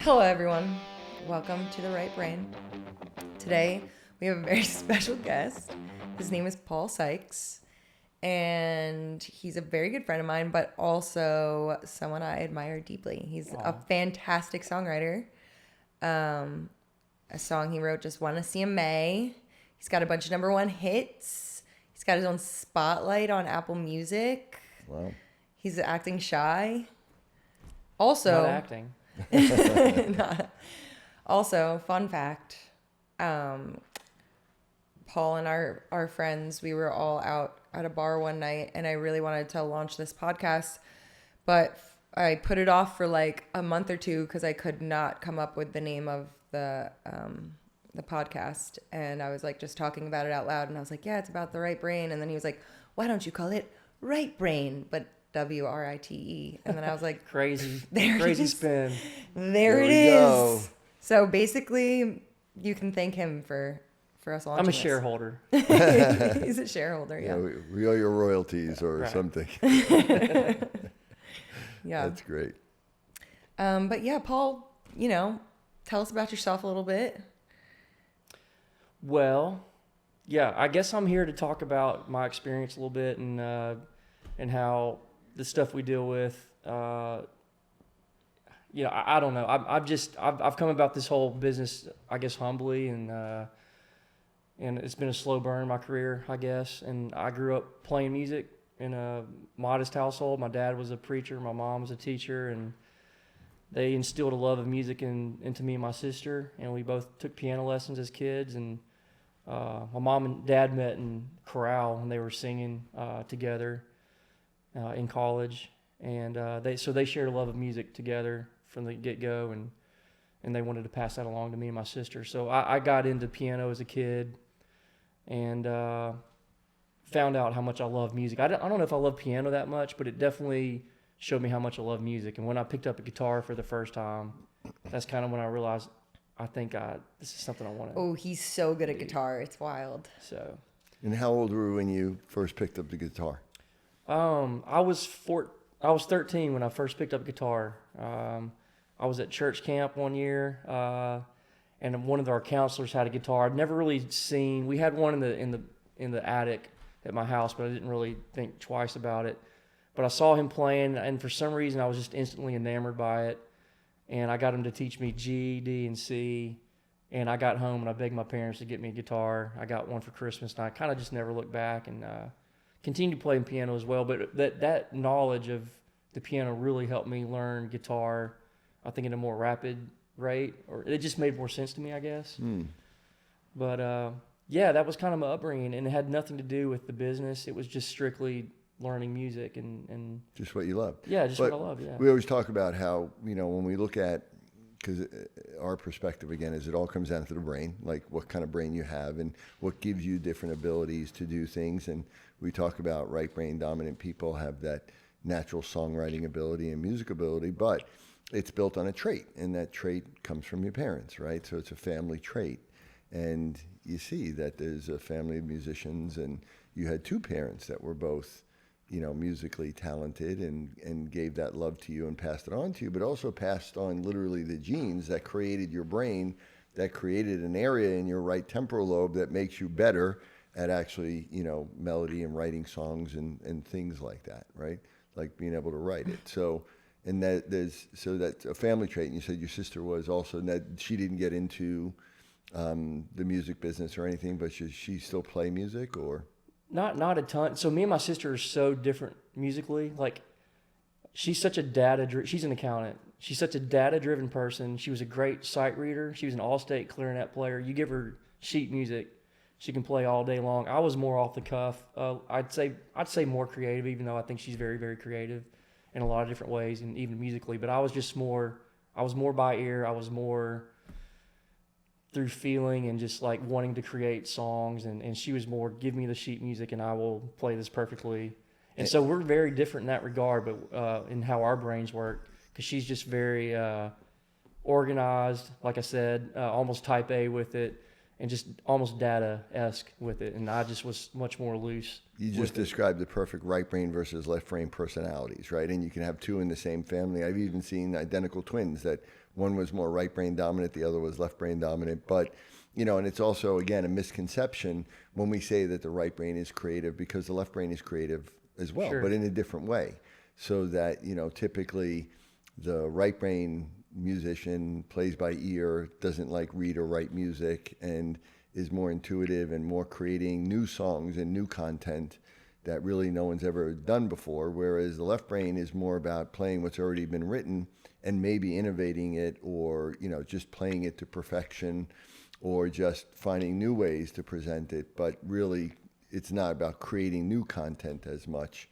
Hello, everyone. Welcome to The Right Brain. Today, we have a very special guest. His name is Paul Sikes, and he's a very good friend of mine, but also someone I admire deeply. He's a fantastic songwriter. A song he wrote just won a CMA. He's got a bunch of number one hits. He's got his own spotlight on Apple Music. Wow. He's acting shy. Also, not acting. Also, fun fact, Paul and our friends, we were all out at a bar one night, and I really wanted to launch this podcast, but I put it off for like a month or two because I could not come up with the name of the podcast, and I was like just talking about it out loud, and I was like, yeah, it's about the right brain, and then he was like, why don't you call it Right Brain, but WRITE, and then I was like, crazy crazy spin. There it is. Go. So basically, you can thank him for us launching. I'm a shareholder. He's a shareholder, yeah. We owe your royalties or something. Yeah. That's great. But yeah, Paul, tell us about yourself a little bit. Well, yeah, I guess I'm here to talk about my experience a little bit and how the stuff we deal with. I don't know. I've come about this whole business, I guess, humbly, and it's been a slow burn in my career, I guess. And I grew up playing music in a modest household. My dad was a preacher, my mom was a teacher, and they instilled a love of music into me and my sister. And we both took piano lessons as kids. And my mom and dad met in chorale when they were singing together in college. And they shared a love of music together from the get-go, and they wanted to pass that along to me and my sister. So I got into piano as a kid and found out how much I love music. I don't know if I love piano that much, but it definitely showed me how much I love music. And when I picked up a guitar for the first time, that's kind of when I realized I think this is something I want to. Oh, he's so good at guitar. It's wild. So. And how old were you when you first picked up the guitar? I was 13 when I first picked up guitar. I was at church camp one year, and one of our counselors had a guitar. I'd never really seen. We had one in the attic at my house, but I didn't really think twice about it. But I saw him playing, and for some reason, I was just instantly enamored by it. And I got him to teach me G, D, and C. And I got home and I begged my parents to get me a guitar. I got one for Christmas, and I kind of just never looked back and continued playing piano as well. But that knowledge of the piano really helped me learn guitar, I think, at a more rapid rate, or it just made more sense to me, I guess. But yeah, that was kind of my upbringing, and it had nothing to do with the business. It was just strictly learning music and just what you love. Yeah, just what I love. Yeah. We always talk about how, when we look at, because our perspective again is it all comes down to the brain, like what kind of brain you have and what gives you different abilities to do things. And we talk about right brain dominant people have that natural songwriting ability and music ability, but it's built on a trait, and that trait comes from your parents, right? So it's a family trait. And you see that there's a family of musicians, and you had two parents that were both musically talented and gave that love to you and passed it on to you, but also passed on literally the genes that created your brain, that created an area in your right temporal lobe that makes you better at actually, melody and writing songs and things like that, right? Like being able to write it. So that's a family trait. And you said your sister was also, that she didn't get into the music business or anything, but she still play music or? Not a ton. So me and my sister are so different musically. Like, she's such a she's an accountant. She's such a data-driven person. She was a great sight reader. She was an all-state clarinet player. You give her sheet music, she can play all day long. I was more off the cuff. I'd say more creative, even though I think she's very, very creative in a lot of different ways, and even musically. But I was more by ear. I was more through feeling and just like wanting to create songs, and she was more give me the sheet music and I will play this perfectly. And so we're very different in that regard, but in how our brains work, because she's just very organized, like I said, almost type A with it, and just almost data-esque with it. And I just was much more loose. You just described the perfect right brain versus left brain personalities, right? And you can have two in the same family. I've even seen identical twins that one was more right brain dominant, the other was left brain dominant. But, you know, and it's also, again, a misconception when we say that the right brain is creative, because the left brain is creative as well, Sure. but in a different way. So that, you know, typically the right brain musician plays by ear, doesn't like read or write music, and is more intuitive and more creating new songs and new content that really no one's ever done before. Whereas the left brain is more about playing what's already been written and maybe innovating it, or, you know, just playing it to perfection, or just finding new ways to present it. But really, it's not about creating new content as much.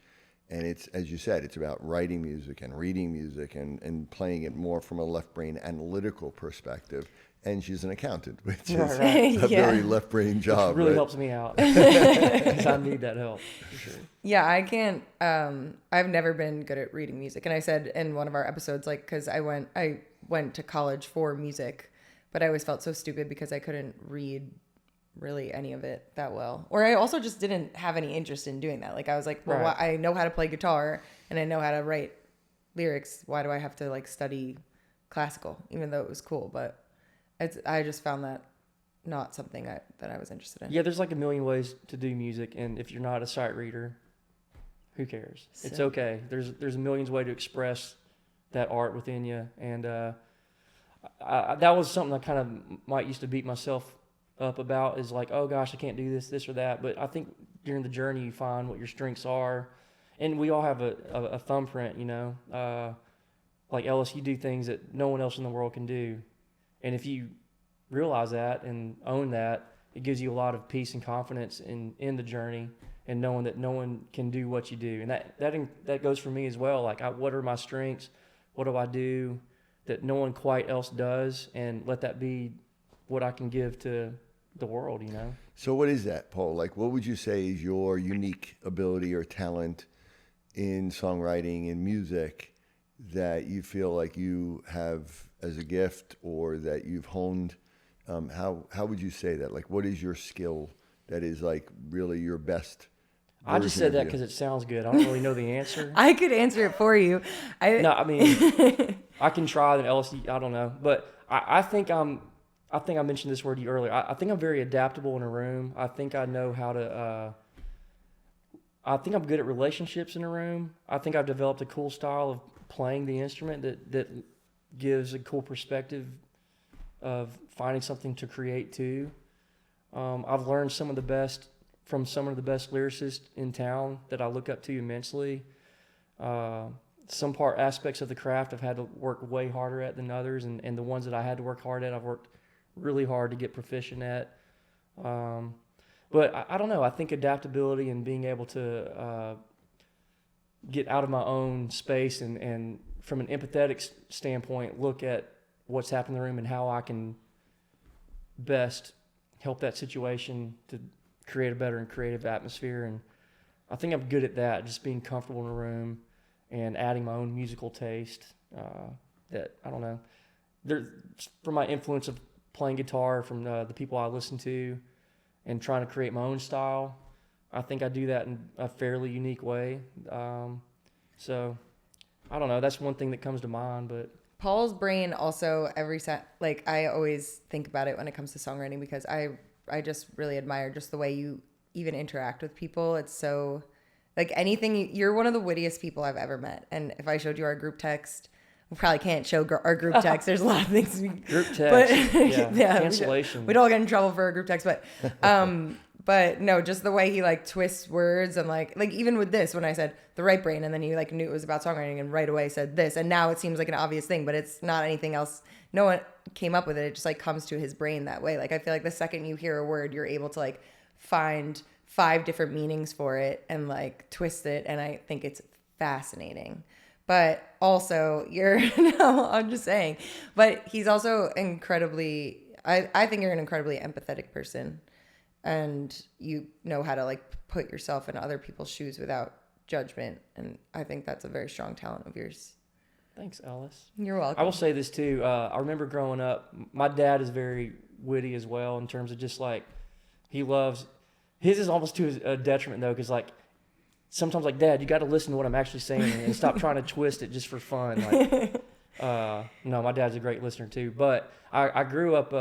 And it's, as you said, it's about writing music and reading music and playing it more from a left brain analytical perspective. And she's an accountant, which is Right. a very left brain job. Which really right? helps me out because I need that help. For sure. Yeah, I can't. I've never been good at reading music, and I said in one of our episodes, like, because I went to college for music, but I always felt so stupid because I couldn't read really any of it that well, or I also just didn't have any interest in doing that. Like, I was like, well, Right. I know how to play guitar and I know how to write lyrics. Why do I have to like study classical, even though it was cool? But I just found that not something that I was interested in. Yeah, there's like a million ways to do music, and if you're not a sight reader, who cares? It's okay. There's a millions way to express that art within you, and that was something I kind of might used to beat myself up about, is like, oh gosh, I can't do this or that. But I think during the journey you find what your strengths are, and we all have a thumbprint, you know. Like Ellis, you do things that no one else in the world can do, and if you realize that and own that, it gives you a lot of peace and confidence in the journey, and knowing that no one can do what you do. And that goes for me as well. Like, what are my strengths? What do I do that no one quite else does? And let that be what I can give to the world, you know? So what is that, Paul? Like, what would you say is your unique ability or talent in songwriting and music that you feel like you have as a gift, or that you've honed? How would you say that? Like, what is your skill that is like really your best? I just said that because it sounds good. I don't really know the answer. I could answer it for you. No, I mean, I can try. That Ellis, I don't know, but I think I mentioned this word to you earlier. I think I'm very adaptable in a room. I think I know how to. I think I'm good at relationships in a room. I think I've developed a cool style of playing the instrument that gives a cool perspective of finding something to create too. I've learned from some of the best lyricists in town that I look up to immensely. Some aspects of the craft I've had to work way harder at than others, and the ones that I had to work hard at, I've worked really hard to get proficient at. But I don't know. I think adaptability and being able to get out of my own space and from an empathetic standpoint, look at what's happening in the room and how I can best help that situation to create a better and creative atmosphere. And I think I'm good at that, just being comfortable in a room and adding my own musical taste. That, I don't know, from my influence of playing guitar, from the people I listen to, and trying to create my own style. I think I do that in a fairly unique way. So I don't know. That's one thing that comes to mind. But Paul's brain also, like, I always think about it when it comes to songwriting, because I just really admire just the way you even interact with people. It's so, like, you're one of the wittiest people I've ever met. And if I showed you our group text, we probably can't show our group text. There's a lot of things. Group text, yeah, cancellation. We'd all get in trouble for our group text, but no, just the way he like twists words, and like even with this, when I said the right brain, and then he like knew it was about songwriting and right away said this, and now it seems like an obvious thing, but it's not anything else. No one came up with it. It just like comes to his brain that way. Like, I feel like the second you hear a word, you're able to like find 5 different meanings for it and like twist it, and I think it's fascinating. But also, no, I'm just saying. But he's also incredibly, I think you're an incredibly empathetic person. And you know how to like put yourself in other people's shoes without judgment. And I think that's a very strong talent of yours. Thanks, Ellis. You're welcome. I will say this too. I remember growing up, my dad is very witty as well, in terms of just like, his is almost to a detriment though, because like, sometimes like, Dad, you got to listen to what I'm actually saying and stop trying to twist it just for fun. Like, No, my dad's a great listener too. But I grew up.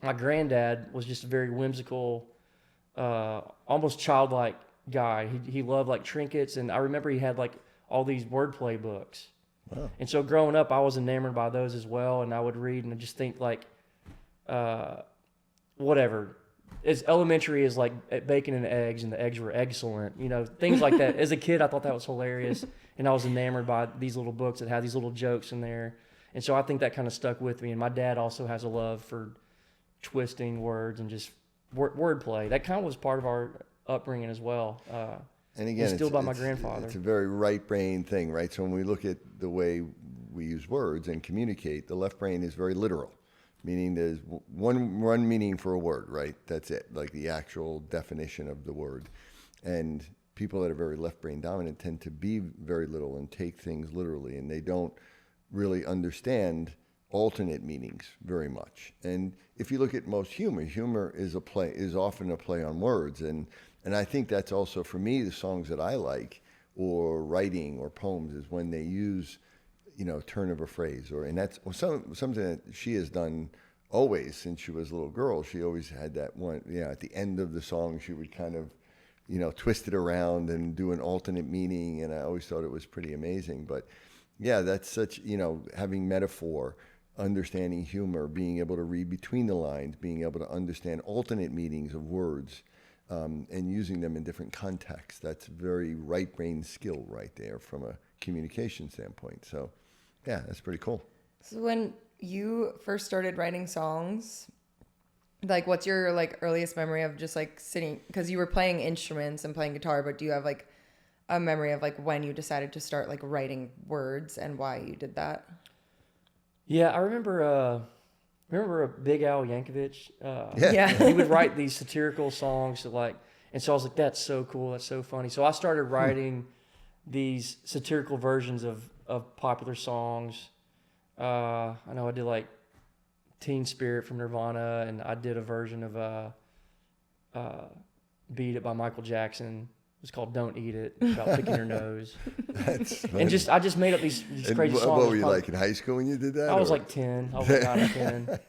My granddad was just a very whimsical, almost childlike guy. He loved like trinkets, and I remember he had like all these wordplay books. Wow. And so growing up, I was enamored by those as well, and I would read and just think like, whatever. As elementary as like bacon and eggs, and the eggs were excellent, things like that. As a kid, I thought that was hilarious, and I was enamored by these little books that had these little jokes in there, and so I think that kind of stuck with me. And my dad also has a love for twisting words and just wordplay. That kind of was part of our upbringing as well. And again, instilled by my grandfather. It's a very right brain thing, right? So when we look at the way we use words and communicate, the left brain is very literal. Meaning there's one meaning for a word, right? That's it, like the actual definition of the word. And people that are very left brain dominant tend to be very literal and take things literally, and they don't really understand alternate meanings very much. And if you look at most humor is often a play on words. And I think that's also, for me, the songs that I like, or writing or poems, is when they use turn of a phrase, and that's something that she has done always since she was a little girl. She always had that one, at the end of the song, she would kind of, twist it around and do an alternate meaning, and I always thought it was pretty amazing. But yeah, that's such, having metaphor, understanding humor, being able to read between the lines, being able to understand alternate meanings of words, and using them in different contexts. That's very right brain skill right there from a communication standpoint. So yeah, that's pretty cool. So when you first started writing songs, like what's your like earliest memory of just like sitting, because you were playing instruments and playing guitar, but do you have like a memory of like when you decided to start like writing words and why you did that? Yeah, I remember Big Al Yankovic. Yeah. He would write these satirical songs and so I was like, that's so cool, that's so funny. So I started writing these satirical versions of popular songs. I know I did like Teen Spirit from Nirvana, and I did a version of Beat It by Michael Jackson. It was called Don't Eat It, about picking your nose. That's funny. And I just made up these crazy songs. What were you like in high school when you did that? I was like 10. I was like 9 or 10.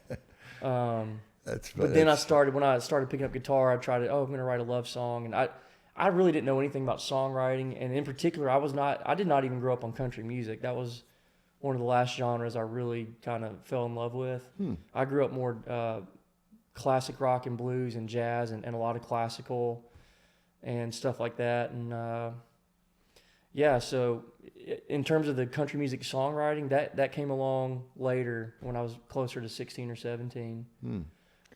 That's funny. But then when I started picking up guitar, I tried I'm going to write a love song. And I really didn't know anything about songwriting. And in particular, I did not even grow up on country music. That was one of the last genres I really kind of fell in love with. I grew up more classic rock and blues and jazz and a lot of classical and stuff like that. And so in terms of the country music songwriting, that came along later when I was closer to 16 or 17.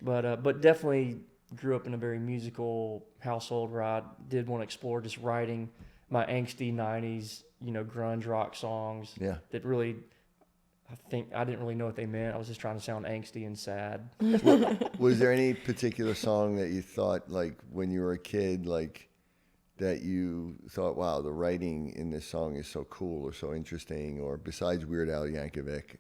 But definitely grew up in a very musical household where I did want to explore just writing my angsty 90s, grunge rock songs. Yeah. That really, I think I didn't really know what they meant. I was just trying to sound angsty and sad. Was there any particular song that you thought, like when you were a kid, like that you thought, wow, the writing in this song is so cool or so interesting, or besides Weird Al Yankovic,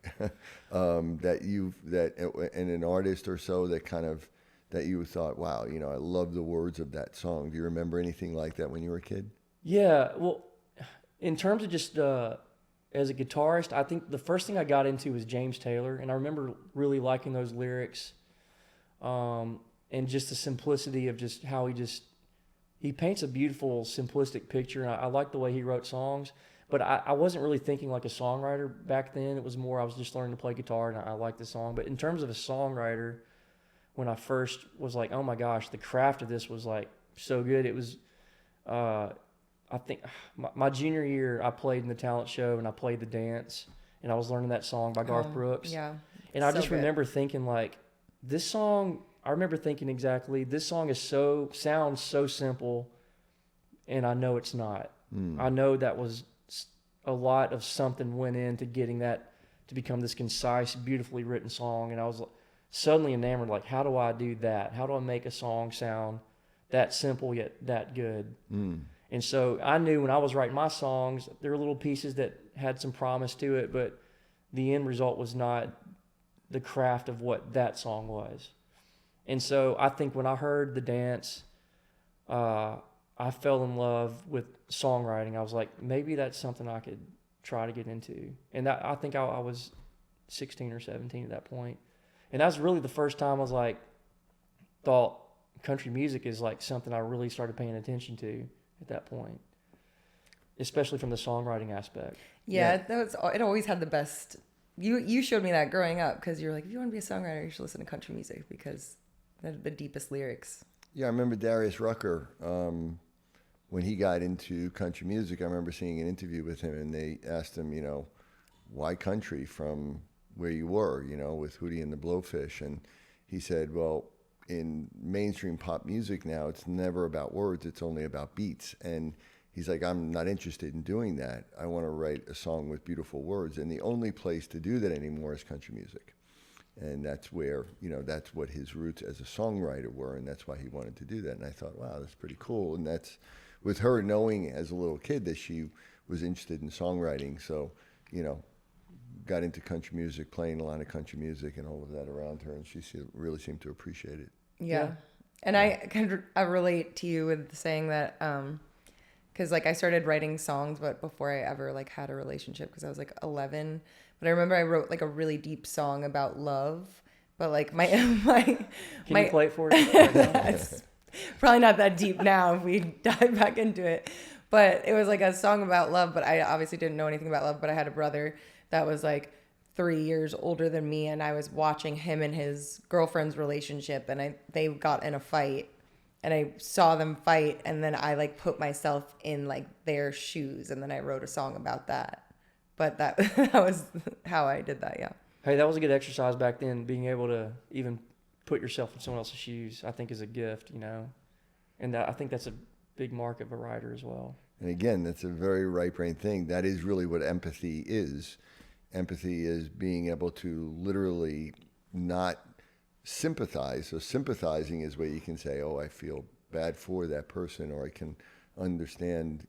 and an artist or so that you thought, wow, I love the words of that song. Do you remember anything like that when you were a kid? Yeah, well, in terms of just as a guitarist, I think the first thing I got into was James Taylor, and I remember really liking those lyrics, and just the simplicity of just how he paints a beautiful, simplistic picture. And I like the way he wrote songs, but I wasn't really thinking like a songwriter back then. It was more I was just learning to play guitar, and I liked the song. But in terms of a songwriter, when I first was like, oh my gosh, the craft of this was like so good. It was, I think my junior year, I played in the talent show and I played the dance, and I was learning that song by Garth Brooks. Yeah. And I just remember thinking like, this song, I remember thinking exactly, this song sounds so simple, and I know it's not. I know that was a lot of something went into getting that to become this concise, beautifully written song. And I was suddenly enamored, like, how do I do that? How do I make a song sound that simple yet that good? And so I knew when I was writing my songs, there were little pieces that had some promise to it, but the end result was not the craft of what that song was. And so I think when I heard the dance, I fell in love with songwriting. I was like, maybe that's something I could try to get into. And that, I think I was 16 or 17 at that point. And that was really the first time I was like, thought country music is like something I really started paying attention to at that point, especially from the songwriting aspect. Yeah. It always had the best. You showed me that growing up, because you were like, if you want to be a songwriter, you should listen to country music, because the deepest lyrics. Yeah, I remember Darius Rucker, when he got into country music. I remember seeing an interview with him, and they asked him, why country from where you were, with Hootie and the Blowfish. And he said, well, in mainstream pop music now, it's never about words, it's only about beats. And he's like, I'm not interested in doing that. I want to write a song with beautiful words. And the only place to do that anymore is country music. And that's where, that's what his roots as a songwriter were. And that's why he wanted to do that. And I thought, wow, that's pretty cool. And that's with her knowing as a little kid that she was interested in songwriting. So, got into country music, playing a lot of country music and all of that around her. And she really seemed to appreciate it. Yeah. And I relate to you with saying that, because I started writing songs, but before I ever had a relationship, because I was 11. But I remember I wrote a really deep song about love. But my Can you play it for us? It's probably not that deep now if we dive back into it. But it was a song about love. But I obviously didn't know anything about love. But I had a brother that was 3 years older than me, and I was watching him and his girlfriend's relationship, and they got in a fight. And I saw them fight, and then I put myself in their shoes, and then I wrote a song about that. But that was how I did that, yeah. Hey, that was a good exercise back then, being able to even put yourself in someone else's shoes, I think is a gift, And I think that's a big mark of a writer as well. And again, that's a very right-brain thing. That is really what empathy is. Empathy is being able to literally not sympathize. So sympathizing is where you can say, oh, I feel bad for that person, or I can understand,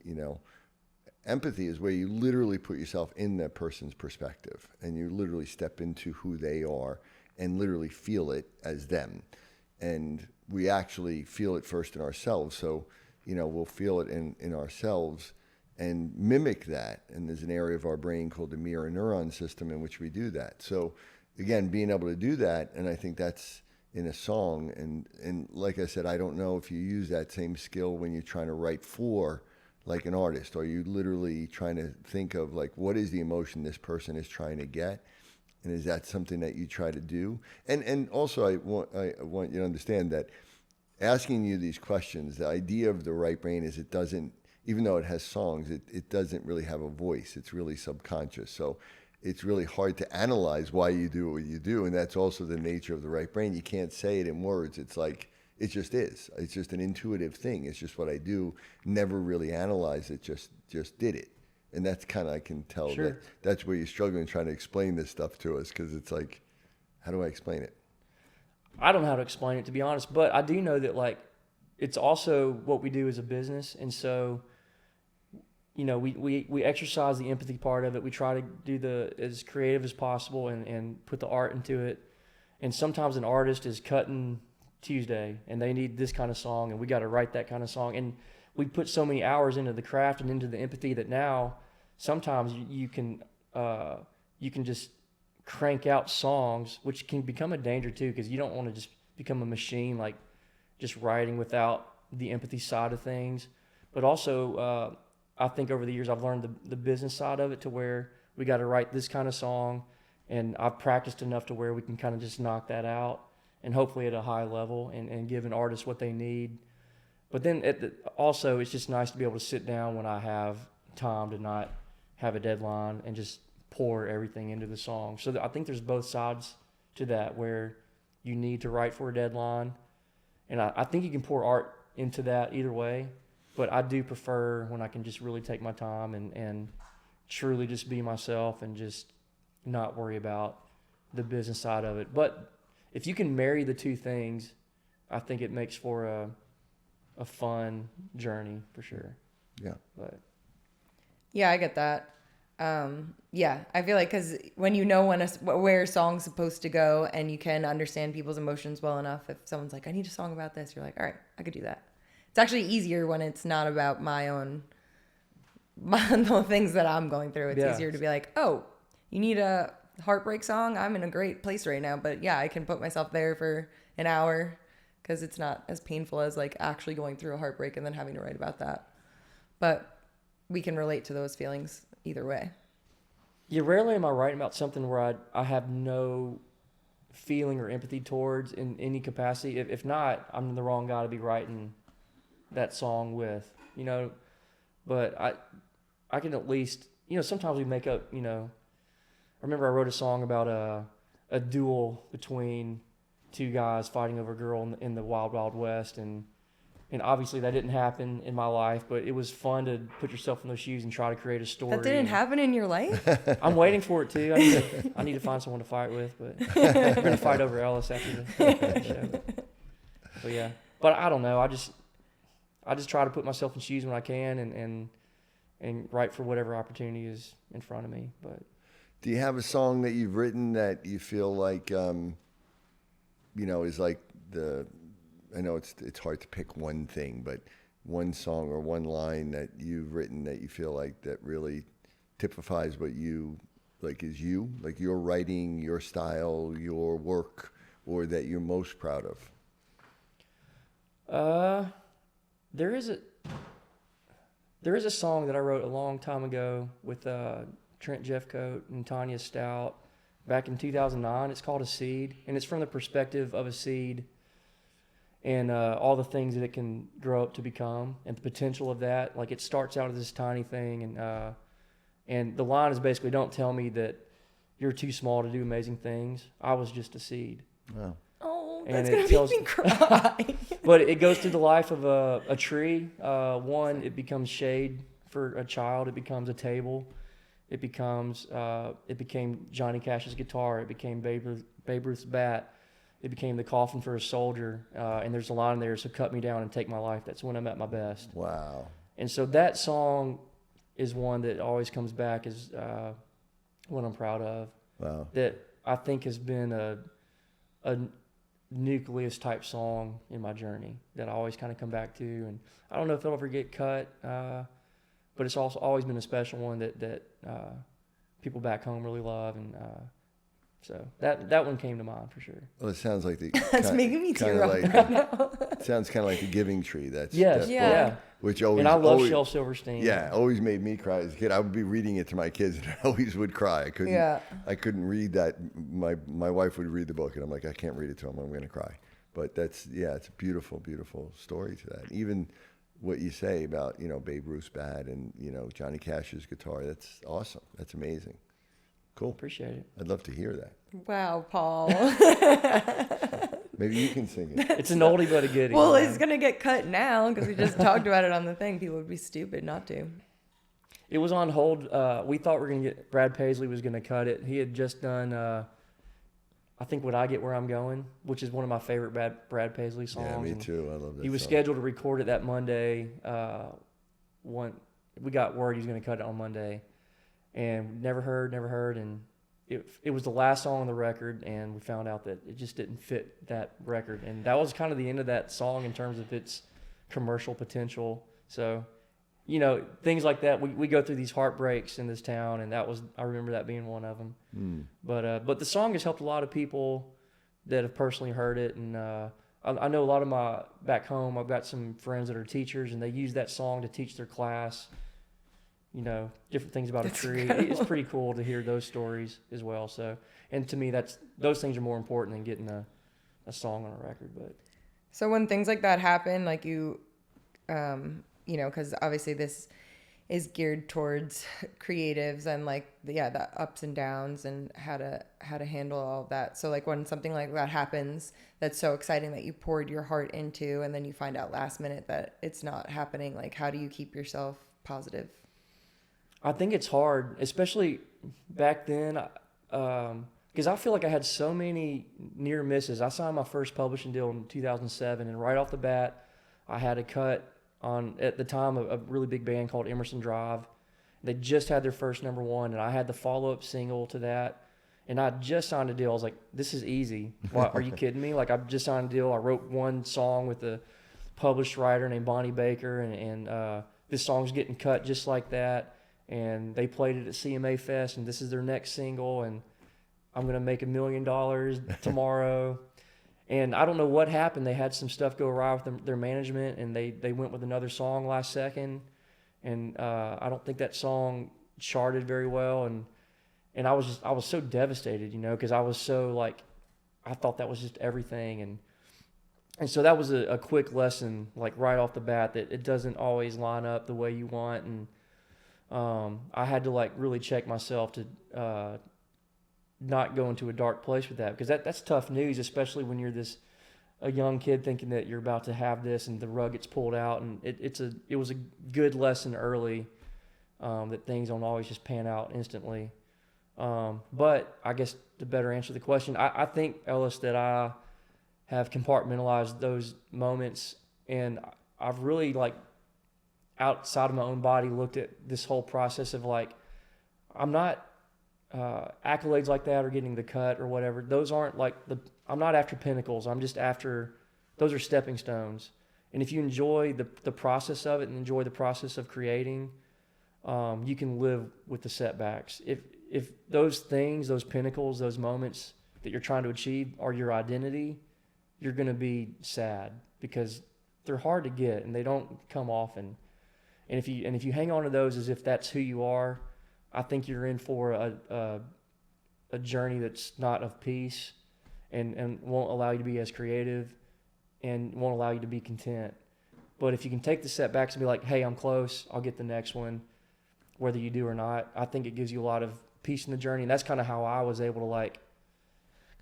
Empathy is where you literally put yourself in that person's perspective, and you literally step into who they are and literally feel it as them. And we actually feel it first in ourselves. So, we'll feel it in ourselves and mimic that. And there's an area of our brain called the mirror neuron system in which we do that. So again, being able to do that, and I think that's in a song. And like I said, I don't know if you use that same skill when you're trying to write for an artist. Are you literally trying to think of what is the emotion this person is trying to get? And is that something that you try to do? And also I want you to understand that asking you these questions, the idea of the right brain is it doesn't, even though it has songs, it doesn't really have a voice. It's really subconscious. So it's really hard to analyze why you do what you do. And that's also the nature of the right brain. You can't say it in words. It's it just is. It's just an intuitive thing. It's just what I do. Never really analyze it, just did it. And that's kind of, I can tell Sure. that's where you're struggling trying to explain this stuff to us, because it's how do I explain it? I don't know how to explain it, to be honest, but I do know that it's also what we do as a business. And so, we exercise the empathy part of it. We try to do as creative as possible and put the art into it. And sometimes an artist is cutting Tuesday and they need this kind of song, and we got to write that kind of song. And we put so many hours into the craft and into the empathy that now sometimes you can just crank out songs, which can become a danger too, because you don't want to just become a machine, just writing without the empathy side of things. But also, I think over the years I've learned the business side of it, to where we got to write this kind of song, and I've practiced enough to where we can kind of just knock that out, and hopefully at a high level, and give an artist what they need. But then also it's just nice to be able to sit down when I have time to not have a deadline and just pour everything into the song. So I think there's both sides to that, where you need to write for a deadline. And I think you can pour art into that either way. But I do prefer when I can just really take my time and truly just be myself and just not worry about the business side of it. But if you can marry the two things, I think it makes for a fun journey for sure. Yeah. But Yeah, I get that. Yeah, I feel because when you know where a song's supposed to go, and you can understand people's emotions well enough, if someone's like, I need a song about this, you're like, all right, I could do that. It's actually easier when it's not about my own the things that I'm going through. It's Yeah. easier to be like, oh, you need a heartbreak song? I'm in a great place right now. But yeah, I can put myself there for an hour because it's not as painful as like actually going through a heartbreak and then having to write about that. But we can relate to those feelings either way. Yeah, rarely am I writing about something where I have no feeling or empathy towards in any capacity. If not, I'm the wrong guy to be writing that song with, you know. But I can at least, you know, sometimes we make up, you know. I remember I wrote a song about a duel between two guys fighting over a girl in the Wild Wild West, and obviously that didn't happen in my life, but it was fun to put yourself in those shoes and try to create a story. That didn't happen in your life? I'm waiting for it to. I need to find someone to fight with, but we're gonna fight over Ellis after the show. But yeah, but I don't know. I just try to put myself in shoes when I can, and write for whatever opportunity is in front of me. But do you have a song that you've written that you feel like, you know, is like I know it's hard to pick one thing, but one song or one line that you've written that you feel like that really typifies what you like is you, like your writing, your style, your work, or that you're most proud of? There is a song that I wrote a long time ago with Trent Jeffcoat and Tanya Stout back in 2009. It's called A Seed, and it's from the perspective of a seed and all the things that it can grow up to become and the potential of that. Like, it starts out as this tiny thing, and the line is basically, don't tell me that you're too small to do amazing things. I was just a seed. Wow. Oh, And that's it going to make me cry. But it goes through the life of a tree. One, it becomes shade for a child. It becomes a table. It became Johnny Cash's guitar. It became Babe Ruth's bat. It became the coffin for a soldier. And there's a line there, so cut me down and take my life. That's when I'm at my best. Wow. And so that song is one that always comes back as what I'm proud of. Wow. That I think has been a nucleus type song in my journey that I always kind of come back to. And I don't know if it'll ever get cut, but it's also always been a special one that people back home really love. And so that one came to mind for sure. Well, it sounds like the That's making me tear up like, right now. it sounds kind of like the Giving Tree. That's Yes, that yeah. book, which always And I love always, Shel Silverstein. Yeah, always made me cry as a kid. I would be reading it to my kids, and I always would cry. I couldn't. Yeah. I couldn't read that. My wife would read the book, and I'm like, I can't read it to them. I'm going to cry. But it's a beautiful, beautiful story to that. Even what you say about, you know, Babe Ruth's bat and, you know, Johnny Cash's guitar. That's awesome. That's amazing. Cool. Appreciate it. I'd love to hear that. Wow, Paul. Maybe you can sing it. It's an oldie but a goodie. Well, you know? it's going to get cut now because we just talked about it on the thing. People would be stupid not to. It was on hold. We thought we were going to get, Brad Paisley was going to cut it. He had just done, I think, Would I Get Where I'm Going, which is one of my favorite Brad Paisley songs. Yeah, me And too. I love that he was song. scheduled to record it that Monday. We got word he was going to cut it on Monday. And never heard. And it was the last song on the record, and we found out that it just didn't fit that record. And that was kind of the end of that song in terms of its commercial potential. So, you know, things like that. We go through these heartbreaks in this town, and I remember that being one of them. But the song has helped a lot of people that have personally heard it. And I know a lot of back home, I've got some friends that are teachers, and they use that song to teach their class, you know, different things about That's a tree. incredible. It's pretty cool to hear those stories as well. So, and to me, those things are more important than getting a song on a record. But So when things like that happen, like you know, because obviously this is geared towards creatives and like the ups and downs and how to handle all of that. So like when something like that happens, that's so exciting that you poured your heart into, and then you find out last minute that it's not happening. Like, how do you keep yourself positive? I think it's hard, especially back then, because I feel like I had so many near misses. I signed my first publishing deal in 2007, and right off the bat, I had a cut on, at the time, a really big band called Emerson Drive. They just had their first #1, and I had the follow-up single to that, and I just signed a deal. I was like, this is easy. Why, are you kidding me? Like, I just signed a deal. I wrote one song with a published writer named Bonnie Baker, and this song's getting cut just like that, and they played it at CMA Fest, and this is their next single, and I'm going to make $1 million tomorrow. And I don't know what happened. They had some stuff go awry with their management, and they went with another song last second. And I don't think that song charted very well. And I was so devastated, because I was so like, I thought that was just everything. And so that was a quick lesson, like right off the bat, that it doesn't always line up the way you want. And I had to like really check myself to not go into a dark place with that, because that's tough news, especially when you're a young kid thinking that you're about to have this and the rug gets pulled out. And it was a good lesson early, that things don't always just pan out instantly. But I guess to better answer the question, I think, Ellis, that I have compartmentalized those moments, and I've really like outside of my own body looked at this whole process of like, I'm not accolades like that or getting the cut or whatever. Those aren't like I'm not after pinnacles. I'm just after, those are stepping stones. And if you enjoy the process of it and enjoy the process of creating, you can live with the setbacks. If those things, those pinnacles, those moments that you're trying to achieve are your identity, you're going to be sad, because they're hard to get and they don't come often. And if you hang on to those as if that's who you are, I think you're in for a journey that's not of peace, and won't allow you to be as creative, and won't allow you to be content. But if you can take the setbacks and be like, hey, I'm close, I'll get the next one, whether you do or not, I think it gives you a lot of peace in the journey. And that's kind of how I was able to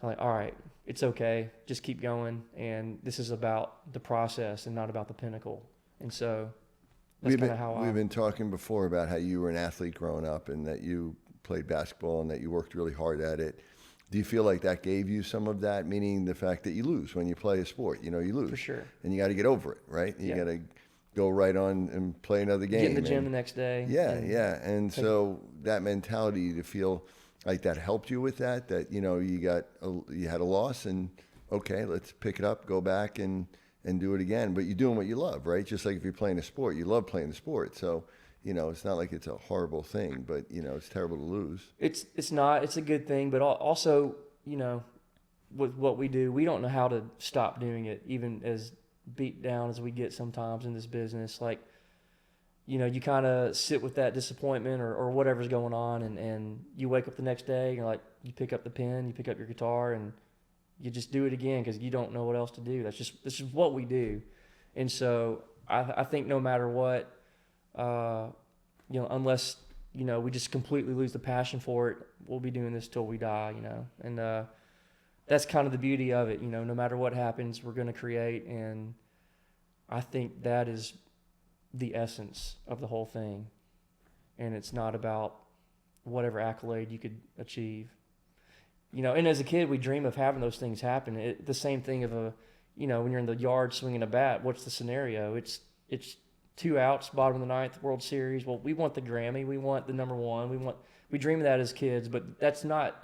all right, it's okay, just keep going, and this is about the process and not about the pinnacle. And so that's kind of how we've been talking before about how you were an athlete growing up, and that you played basketball and that you worked really hard at it. Do you feel like that gave you some of that, meaning the fact that you lose when you play a sport? You lose. For sure. And you got to get over it, right? You got to go right on and play another game. Get in the gym the next day. Yeah. And so that mentality, to feel like that helped you with that, you had a loss, and okay, let's pick it up, go back and do it again. But you're doing what you love, right? Just like if you're playing a sport, you love playing the sport. So, it's not like it's a horrible thing, but, it's terrible to lose. It's not. It's a good thing. But also, with what we do, we don't know how to stop doing it, even as beat down as we get sometimes in this business. Like, you kind of sit with that disappointment or whatever's going on, and you wake up the next day, and you're like, you pick up the pen, you pick up your guitar, and you just do it again, because you don't know what else to do. This is what we do. And so I think no matter what, unless, we just completely lose the passion for it, we'll be doing this till we die, and that's kind of the beauty of it. No matter what happens, we're going to create. And I think that is the essence of the whole thing. And it's not about whatever accolade you could achieve. And as a kid, we dream of having those things happen. The same thing of when you're in the yard swinging a bat, what's the scenario? It's 2 outs, bottom of the ninth, World Series. Well, we want the Grammy. We want the number one. We dream of that as kids, but that's not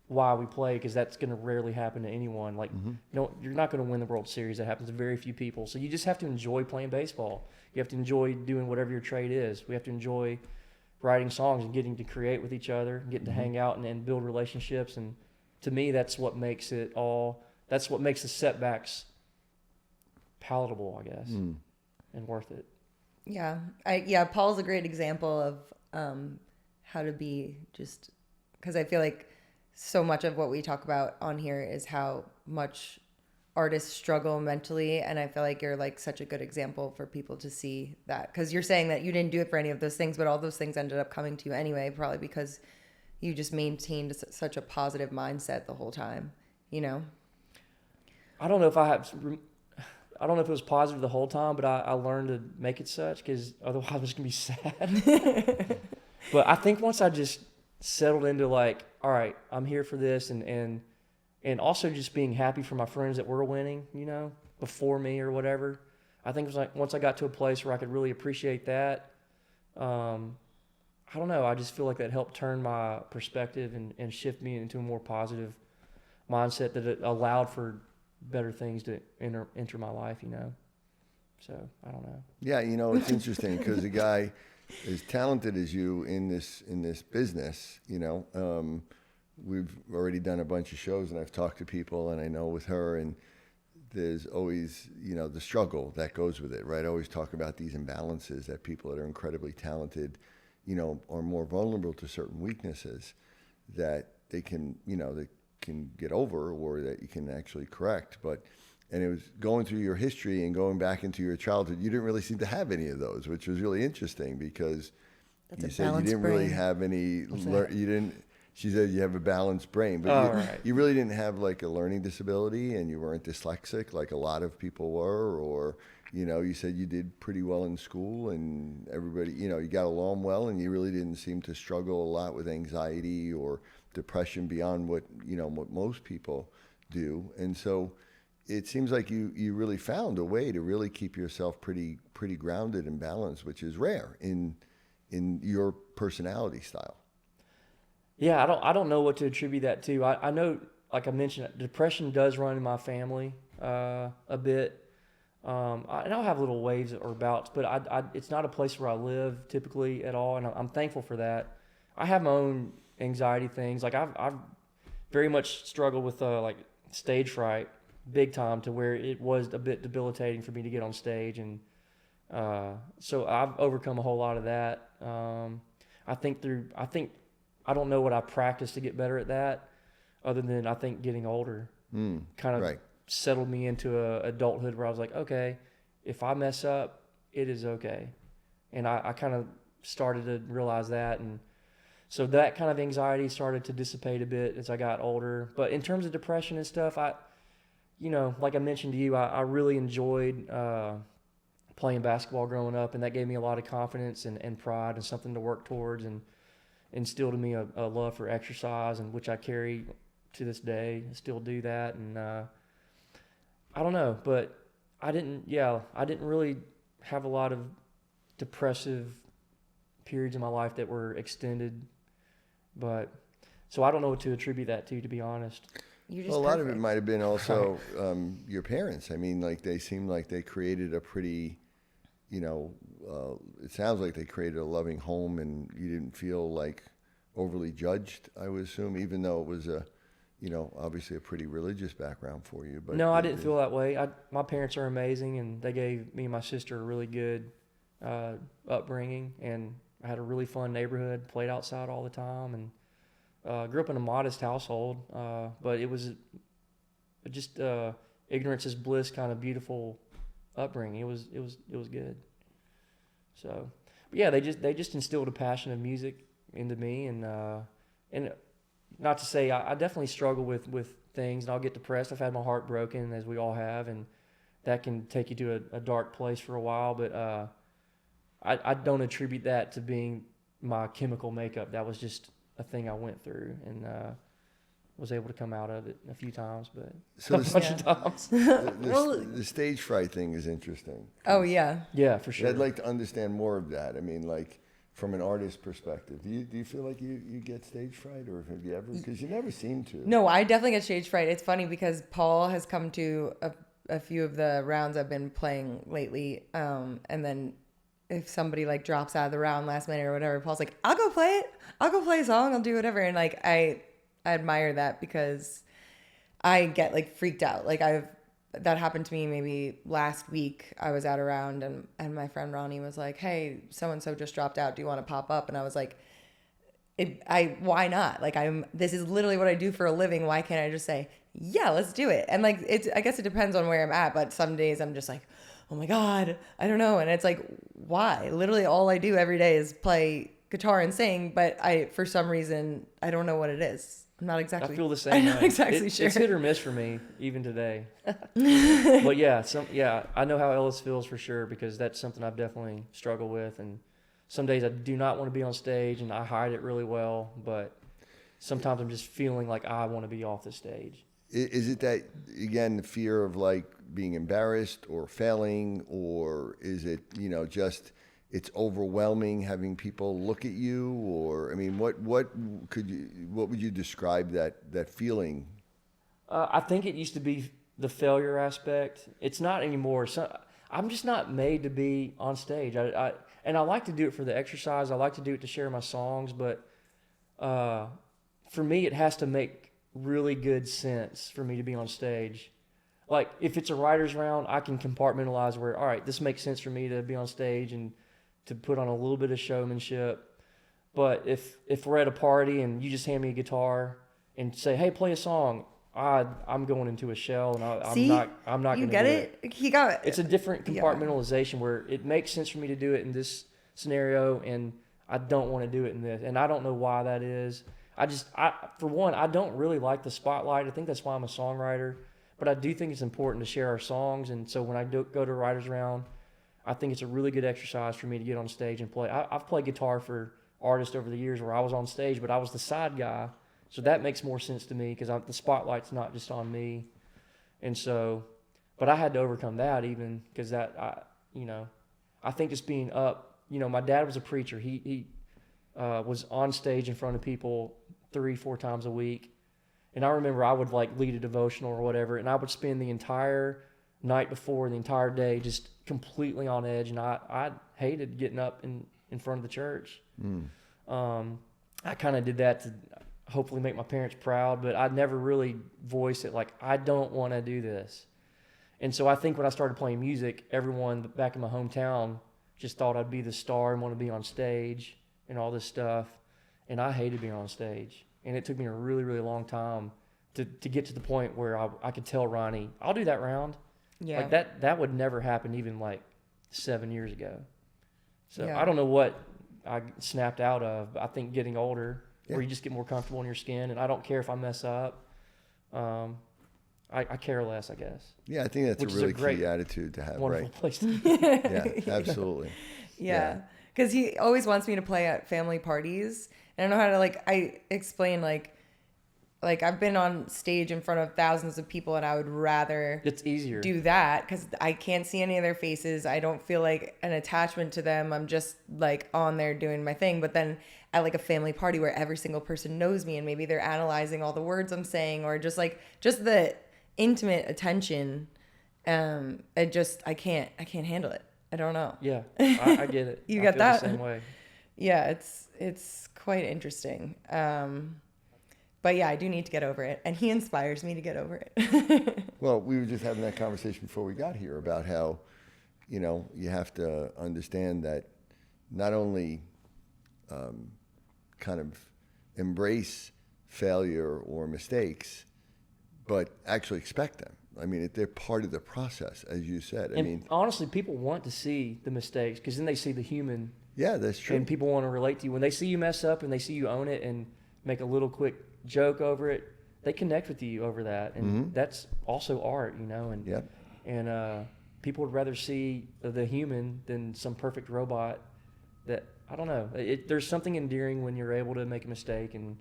why we play, because that's going to rarely happen to anyone. Like, you're not going to win the World Series. That happens to very few people. So you just have to enjoy playing baseball. You have to enjoy doing whatever your trade is. We have to enjoy writing songs and getting to create with each other, getting to hang out and build relationships. And to me, that's what makes it all. That's what makes the setbacks palatable, I guess, and worth it. Yeah. Paul's a great example of how to be, just because I feel like so much of what we talk about on here is how much artists struggle mentally, and I feel like you're like such a good example for people to see that, because you're saying that you didn't do it for any of those things, but all those things ended up coming to you anyway, probably because you just maintained such a positive mindset the whole time. I don't know if it was positive the whole time, but I learned to make it such, because otherwise I was going to be sad. But I think once I just settled into like, all right, I'm here for this, and also just being happy for my friends that were winning, before me or whatever. I think it was like once I got to a place where I could really appreciate that, I don't know, I just feel like that helped turn my perspective and shift me into a more positive mindset, that it allowed for better things to enter my life, So I don't know. Yeah, it's interesting because a guy as talented as you in this business, we've already done a bunch of shows, and I've talked to people, and I know with her, and there's always, the struggle that goes with it, right? I always talk about these imbalances that people that are incredibly talented, are more vulnerable to certain weaknesses that they can, they can get over or that you can actually correct. And it was going through your history and going back into your childhood, you didn't really seem to have any of those, which was really interesting because you said you didn't really have any, she said you have a balanced brain, but you really didn't have like a learning disability and you weren't dyslexic like a lot of people were, or, you said you did pretty well in school and everybody, you got along well and you really didn't seem to struggle a lot with anxiety or depression beyond what, what most people do. And so it seems like you really found a way to really keep yourself pretty grounded and balanced, which is rare in your personality style. Yeah, I don't know what to attribute that to. I know, like I mentioned, depression does run in my family a bit. And I'll have little waves or bouts, but it's not a place where I live typically at all, and I'm thankful for that. I have my own anxiety things. Like I've very much struggled with like stage fright, big time, to where it was a bit debilitating for me to get on stage, and so I've overcome a whole lot of that. I don't know what I practiced to get better at that, other than I think getting older kind of settled me into adulthood where I was like, okay, if I mess up, it is okay. And I kind of started to realize that. And so that kind of anxiety started to dissipate a bit as I got older. But in terms of depression and stuff, like I mentioned to you, I really enjoyed playing basketball growing up, and that gave me a lot of confidence and pride and something to work towards, and instilled in me a love for exercise, and which I carry to this day. I still do that, and I don't know, but I didn't really have a lot of depressive periods in my life that were extended, but so I don't know what to attribate that to be honest. You're Well, a lot of it might have been also your parents. I mean, like they seemed like they created a pretty, it sounds like they created a loving home, and you didn't feel like overly judged, I would assume, even though it was obviously a pretty religious background for you. But no, I didn't feel that way. My parents are amazing, and they gave me and my sister a really good upbringing, and I had a really fun neighborhood, played outside all the time, and grew up in a modest household, but it was just ignorance is bliss kind of beautiful upbringing. It was good. So, but yeah, they just instilled a passion of music into me, and not to say I definitely struggle with things, and I'll get depressed. I've had my heart broken, as we all have, and that can take you to a dark place for a while. But I don't attribute that to being my chemical makeup. That was just a thing I went through, and was able to come out of it a few times, but a bunch of times. The stage fright thing is interesting. Oh, yeah. Yeah, for sure. I'd like to understand more of that. I mean, like, from an artist perspective, do you feel like you get stage fright, or have you ever? Because you never seem to. No, I definitely get stage fright. It's funny because Paul has come to a few of the rounds I've been playing lately, and then if somebody like drops out of the round last minute or whatever, Paul's like, I'll go play it. I'll go play a song. I'll do whatever. And like, I admire that because I get like freaked out. Like that happened to me maybe last week. I was out around and my friend Ronnie was like, hey, so-and-so just dropped out. Do you want to pop up? And I was like, why not? Like this is literally what I do for a living. Why can't I just say, yeah, let's do it? And like, I guess it depends on where I'm at, but some days I'm just like, oh my God, I don't know. And it's like, why? Literally all I do every day is play guitar and sing, but for some reason, I don't know what it is. I'm not exactly. I feel the same. I'm not exactly sure. It's hit or miss for me, even today. But yeah, I know how Ellis feels for sure, because that's something I've definitely struggled with. And some days I do not want to be on stage, and I hide it really well. But sometimes I'm just feeling like I want to be off the stage. Is it that, again, the fear of like being embarrassed or failing, or is it, just it's overwhelming having people look at you? Or, I mean, what would you describe that feeling? I think it used to be the failure aspect. It's not anymore. So I'm just not made to be on stage. And I like to do it for the exercise. I like to do it to share my songs, but for me, it has to make really good sense for me to be on stage. Like, if it's a writer's round, I can compartmentalize where, all right, this makes sense for me to be on stage and to put on a little bit of showmanship. But if we're at a party and you just hand me a guitar and say, hey, play a song, I'm going into a shell, and I'm not going to do it. He got it. It's a different compartmentalization where it makes sense for me to do it in this scenario, and I don't want to do it in this. And I don't know why that is. For one, I don't really like the spotlight. I think that's why I'm a songwriter. But I do think it's important to share our songs. And so when I go to Writers Round, I think it's a really good exercise for me to get on stage and play. I've played guitar for artists over the years where I was on stage, but I was the side guy. So that makes more sense to me because the spotlight's not just on me. And so, but I had to overcome that even because I think just being up, my dad was a preacher. He was on stage in front of people 3-4 times a week. And I remember I would like lead a devotional or whatever, and I would spend the entire night before, the entire day, just completely on edge. And I hated getting up in front of the church. I kind of did that to hopefully make my parents proud, but I never really voiced it like, I don't want to do this. And so I think when I started playing music, everyone back in my hometown just thought I'd be the star and want to be on stage and all this stuff. And I hated being on stage. And it took me a really, really long time to get to the point where I could tell Ronnie, I'll do that round. Yeah. Like that would never happen even like 7 years ago. So Yeah. I don't know what I snapped out of, but I think getting older, where you just get more comfortable in your skin, and I don't care if I mess up. I care less, I guess. Yeah, I think that's a really key attitude to have, wonderful right? place to be. Yeah, absolutely. Yeah. Because he always wants me to play at family parties. And I don't know how to, I explain, like I've been on stage in front of thousands of people, and I would rather It's easier. do that because I can't see any of their faces. I don't feel like an attachment to them. I'm just like on there doing my thing. But then at like a family party where every single person knows me and maybe they're analyzing all the words I'm saying, or just the intimate attention, I can't handle it. I don't know. Yeah, I get it. You I got feel that? the same way. Yeah, it's quite interesting. But yeah, I do need to get over it, and he inspires me to get over it. Well, we were just having that conversation before we got here about how, you have to understand that not only kind of embrace failure or mistakes, but actually expect them. I mean, they're part of the process, as you said. Honestly, people want to see the mistakes because then they see the human. Yeah, that's true. And people want to relate to you. When they see you mess up and they see you own it and make a little quick joke over it, they connect with you over that. And that's also art, And people would rather see the human than some perfect robot that, I don't know. There's something endearing when you're able to make a mistake and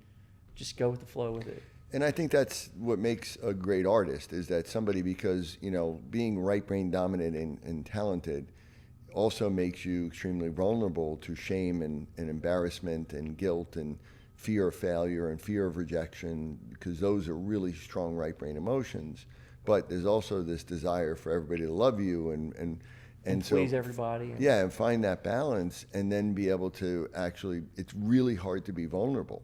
just go with the flow with it. And I think that's what makes a great artist, is that somebody, because, being right brain dominant and talented also makes you extremely vulnerable to shame and embarrassment and guilt and fear of failure and fear of rejection, because those are really strong right brain emotions. But there's also this desire for everybody to love you and so please everybody. And find that balance, and then be able to actually, it's really hard to be vulnerable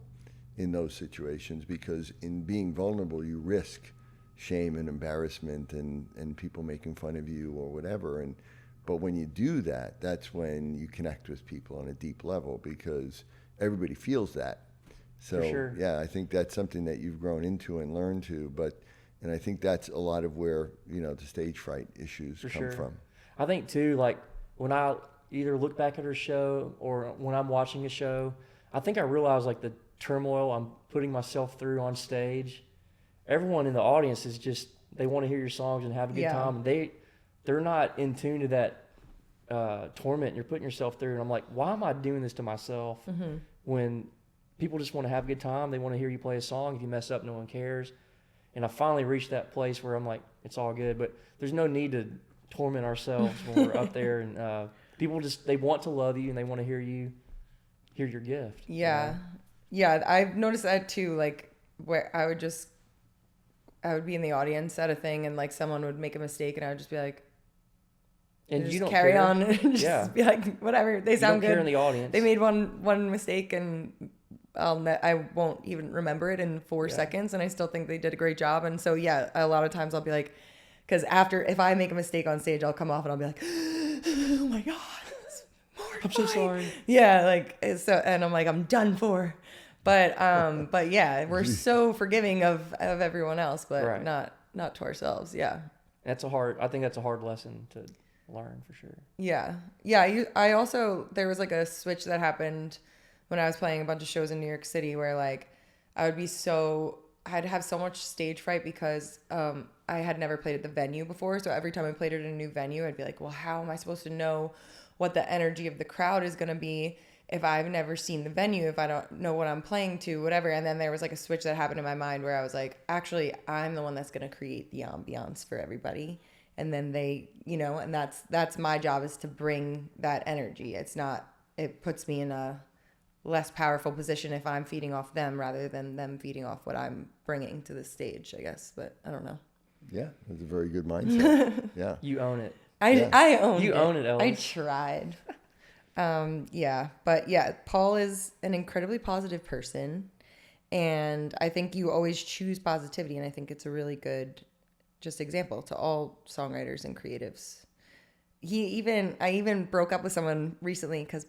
in those situations, because in being vulnerable you risk shame and embarrassment and people making fun of you or whatever. But when you do that, that's when you connect with people on a deep level, because everybody feels that. So For sure. Yeah, I think that's something that you've grown into and learned to. And I think that's a lot of where the stage fright issues come from. I think too, like when I either look back at her show or when I'm watching a show, I think I realize like the turmoil I'm putting myself through on stage. Everyone in the audience is just, they want to hear your songs and have a good time. And they're not in tune to that torment you're putting yourself through. And I'm like, why am I doing this to myself? When people just want to have a good time, they want to hear you play a song. If you mess up, no one cares. And I finally reached that place where I'm like, it's all good. But there's no need to torment ourselves when we're up there. And people just, they want to love you and they want to hear your gift. Yeah. Yeah, I've noticed that too, like where I would be in the audience at a thing and like someone would make a mistake and I would just be like, And just you don't carry care. on and just Yeah. be like, whatever. They You sound don't care in good. the audience. They made one mistake, and I won't even remember it in 4 Yeah. seconds, and I still think they did a great job. And so yeah, a lot of times I'll be like, because if I make a mistake on stage, I'll come off and I'll be like, oh my god, I'm so sorry. yeah, like and I'm like, I'm done for. But yeah, we're so forgiving of everyone else, but Right. not to ourselves. Yeah. I think that's a hard lesson to learn for sure. Yeah. I also, there was like a switch that happened when I was playing a bunch of shows in New York City where like I'd have so much stage fright because I had never played at the venue before. So every time I played at a new venue, I'd be like, well, how am I supposed to know what the energy of the crowd is going to be if I've never seen the venue, if I don't know what I'm playing to, whatever. And then there was like a switch that happened in my mind where I was like, actually, I'm the one that's going to create the ambiance for everybody. And then they, and that's my job, is to bring that energy. It puts me in a less powerful position if I'm feeding off them rather than them feeding off what I'm bringing to the stage, I guess. But I don't know. Yeah, that's a very good mindset. Yeah. You own it. I owned it. You own it, Ellis. I tried. Yeah, but yeah, Paul is an incredibly positive person, and I think you always choose positivity, and I think it's a really good just example to all songwriters and creatives. I even broke up with someone recently because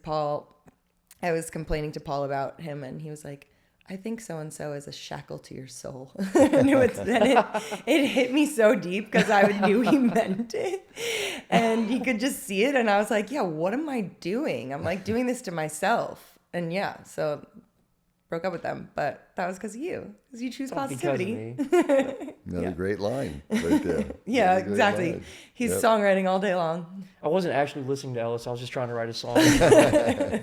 I was complaining to Paul about him, and he was like, I think so-and-so is a shackle to your soul. And it hit me so deep because I knew he meant it. And you could just see it. And I was like, yeah, what am I doing? I'm like doing this to myself. And yeah, so broke up with them. But that was because of you. Because you choose positivity. Another great line right there. Yeah, exactly. Line. He's songwriting all day long. I wasn't actually listening to Ellis. I was just trying to write a song.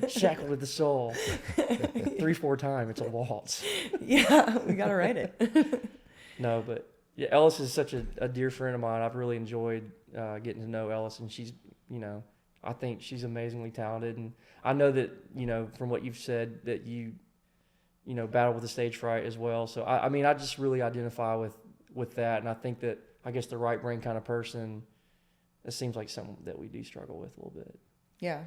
Shackled with the soul. 3/4 time. It's a waltz. Yeah, we got to write it. No, but yeah, Ellis is such a dear friend of mine. I've really enjoyed getting to know Ellis, and she's, I think she's amazingly talented. And I know that, from what you've said, that you battle with the stage fright as well. So, I mean, I just really identify with that. And I think that, I guess, the right brain kind of person, it seems like something that we do struggle with a little bit. Yeah.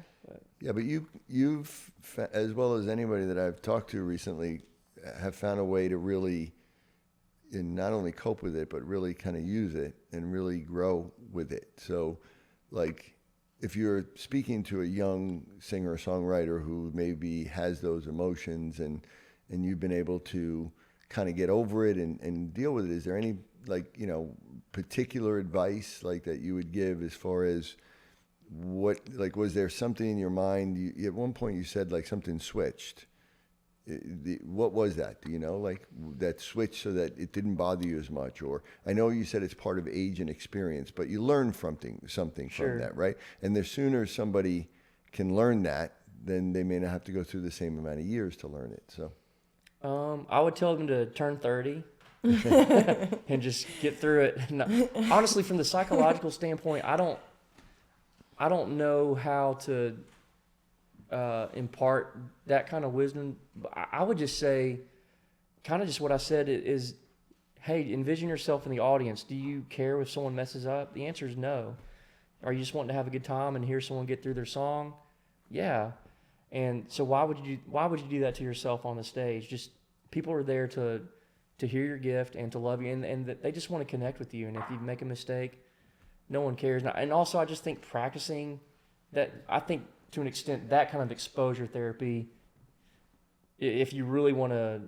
Yeah, but you've, as well as anybody that I've talked to recently, have found a way to really, not only cope with it, but really kind of use it and really grow with it. So, like, if you're speaking to a young singer or songwriter who maybe has those emotions and you've been able to kind of get over it and deal with it, is there any, like, particular advice like that you would give as far as was there something in your mind? At one point you said like something switched. What was that? Do you know, like that switch so that it didn't bother you as much? Or I know you said it's part of age and experience, but you learn something Sure. from that, right? And the sooner somebody can learn that, then they may not have to go through the same amount of years to learn it. So, I would tell them to turn 30 and just get through it. Honestly, from the psychological standpoint, I don't know how to impart that kind of wisdom. I would just say, kind of just what I said is, hey, envision yourself in the audience. Do you care if someone messes up? The answer is no. Are you just wanting to have a good time and hear someone get through their song? Yeah. And so why would you do that to yourself on the stage? Just people are there to hear your gift and to love you, and they just want to connect with you. And if you make a mistake, no one cares. And also, I just think practicing that, I think to an extent, that kind of exposure therapy, if you really want to,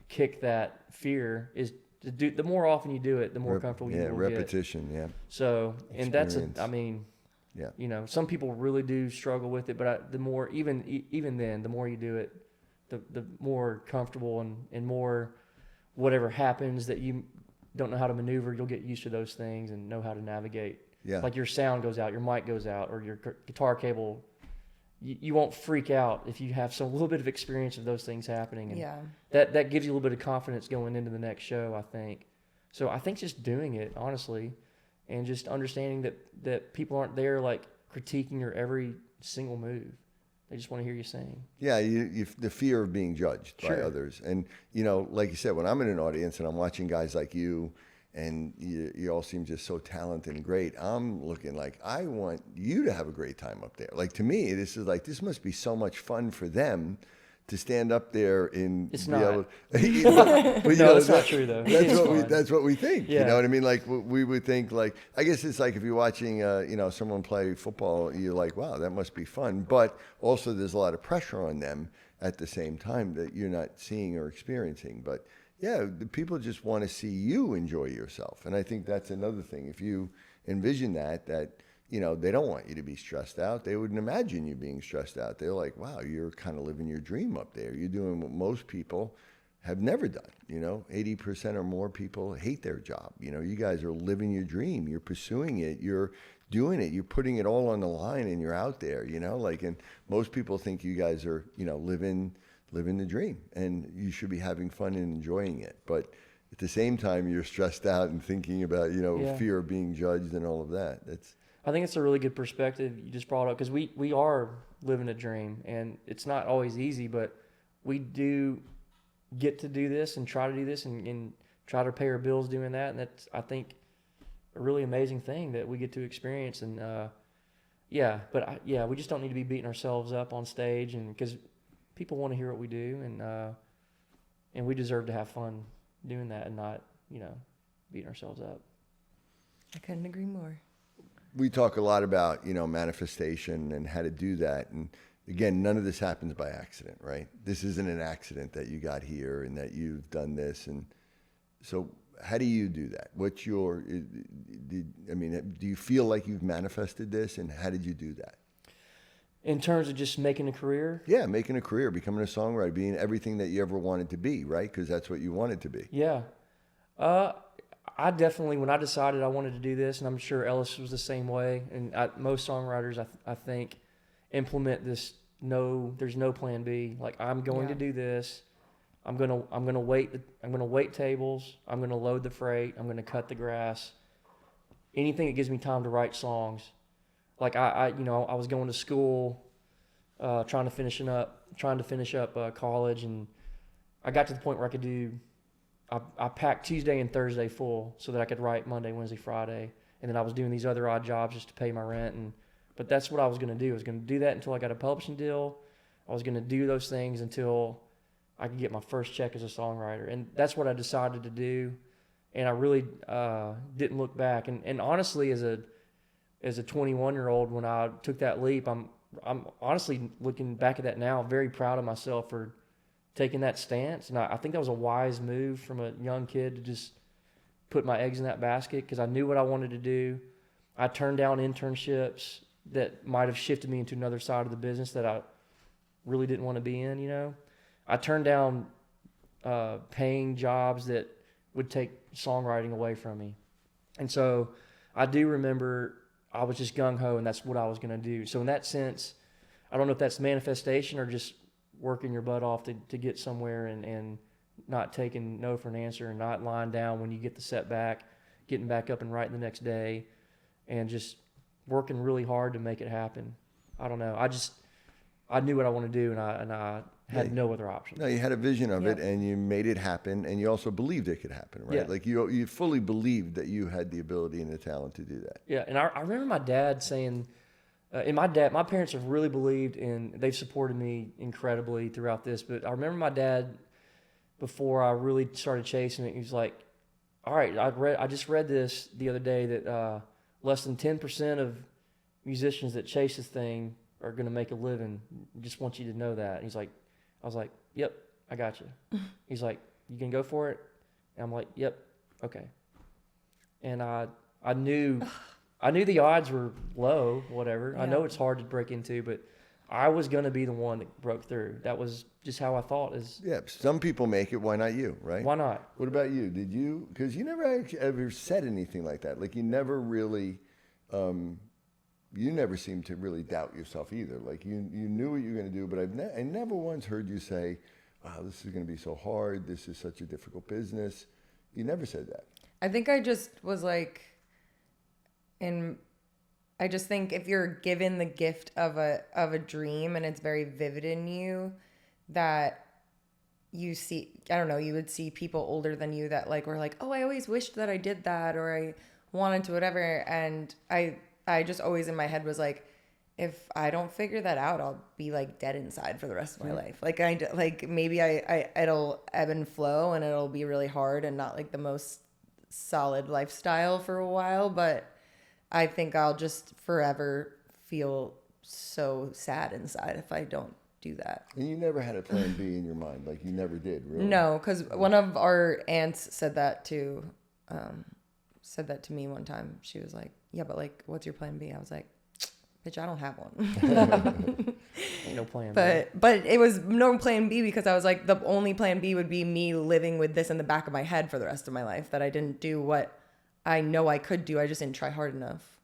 kick that fear, is to do, the more often you do it, the more comfortable you will repetition, get. Yeah. So, and that's, yeah. Some people really do struggle with it, but the more, even then, the more you do it, the more comfortable and more whatever happens that you don't know how to maneuver, you'll get used to those things and know how to navigate. Yeah. Like your sound goes out, your mic goes out, or your guitar cable, you won't freak out if you have a little bit of experience of those things happening. And Yeah. That gives you a little bit of confidence going into the next show, I think. So I think just doing it, honestly, and just understanding that people aren't there like critiquing your every single move. They just want to hear you sing. Yeah, the fear of being judged by others. And, like you said, when I'm in an audience and I'm watching guys like you and you all seem just so talented and great. I'm looking like, I want you to have a great time up there. Like, to me, this is like, this must be so much fun for them to stand up there and It's be not. able but, No, know, that's not true, though. It is fun. That's what we think. Yeah. You know what I mean? Like, we would think, like, I guess it's like if you're watching, someone play football, you're like, wow, that must be fun. But also there's a lot of pressure on them at the same time that you're not seeing or experiencing. But yeah, the people just want to see you enjoy yourself. And I think that's another thing. If you envision that, they don't want you to be stressed out. They wouldn't imagine you being stressed out. They're like, wow, you're kind of living your dream up there. You're doing what most people have never done. 80% or more people hate their job. You guys are living your dream. You're pursuing it. You're doing it. You're putting it all on the line, and you're out there, and most people think you guys are, living the dream, and you should be having fun and enjoying it. But at the same time, you're stressed out and thinking about, fear of being judged and all of that. I think it's a really good perspective you just brought up, because we are living a dream, and it's not always easy, but we do get to do this and try to do this and try to pay our bills doing that. And that's, I think, a really amazing thing that we get to experience. And we just don't need to be beating ourselves up on stage, and because people want to hear what we do, and we deserve to have fun doing that and not, beating ourselves up. I couldn't agree more. We talk a lot about, manifestation and how to do that. And again, none of this happens by accident, right? This isn't an accident that you got here and that you've done this. And so how do you do that? Do you feel like you've manifested this, and how did you do that? In terms of just making a career? Yeah, making a career, becoming a songwriter, being everything that you ever wanted to be, right? Because that's what you wanted to be. Yeah. I definitely, when I decided I wanted to do this, and I'm sure Ellis was the same way, and most songwriters, I think, implement this. There's no plan B. Like, I'm going to do this. I'm gonna wait tables. I'm gonna load the freight. I'm gonna cut the grass. Anything that gives me time to write songs. Like I was going to school, trying to finish up college, and I got to the point where I could do. I packed Tuesday and Thursday full so that I could write Monday, Wednesday, Friday, and then I was doing these other odd jobs just to pay my rent. But that's what I was going to do. I was going to do that until I got a publishing deal. I was going to do those things until I could get my first check as a songwriter, and that's what I decided to do. And I really didn't look back. And honestly, as a 21-year-old, when I took that leap, I'm honestly looking back at that now, very proud of myself for taking that stance. And I think that was a wise move from a young kid to just put my eggs in that basket, because I knew what I wanted to do. I turned down internships that might have shifted me into another side of the business that I really didn't want to be in, I turned down paying jobs that would take songwriting away from me. And so I do remember I was just gung-ho, and that's what I was going to do. So in that sense, I don't know if that's manifestation or just working your butt off to get somewhere, and not taking no for an answer, and not lying down when you get the setback, getting back up and writing the next day, and just working really hard to make it happen. I don't know. I knew what I wanted to do, and I had no other option. No, you had a vision of it, and you made it happen, and you also believed it could happen, right? Yeah. Like you fully believed that you had the ability and the talent to do that. Yeah, and I remember my dad saying, my parents have really believed in, they've supported me incredibly throughout this, but I remember my dad, before I really started chasing it, he was like, all right, I just read this the other day that less than 10% of musicians that chase this thing are going to make a living. Just want you to know that. And I was like, yep, I got you. He's like, you can go for it? And I'm like, yep, okay. And I knew the odds were low, whatever. Yeah. I know it's hard to break into, but I was going to be the one that broke through. That was just how I thought. Yeah, some people make it. Why not you, right? Why not? What about you? Did you? Because you never ever said anything like that. Like, you never really, you never seemed to really doubt yourself either. Like, you knew what you were going to do, but I never once heard you say, wow, this is going to be so hard. This is such a difficult business. You never said that. I think I just was like, I just think if you're given the gift of a dream and it's very vivid in you, that you see, I don't know, you would see people older than you that like were like, oh, I always wished that I did that, or I wanted to whatever. And I just always in my head was like, if I don't figure that out, I'll be like dead inside for the rest of my life. Like maybe it'll ebb and flow and it'll be really hard and not like the most solid lifestyle for a while, but I think I'll just forever feel so sad inside if I don't do that. And you never had a plan B in your mind, like you never did, really? No, because one of our aunts said that to me one time. She was like, yeah, but like, what's your plan B? I was like, bitch, I don't have one. Ain't no plan B. But it was no plan B because I was like, the only plan B would be me living with this in the back of my head for the rest of my life, that I didn't do what I know I could do. I just didn't try hard enough.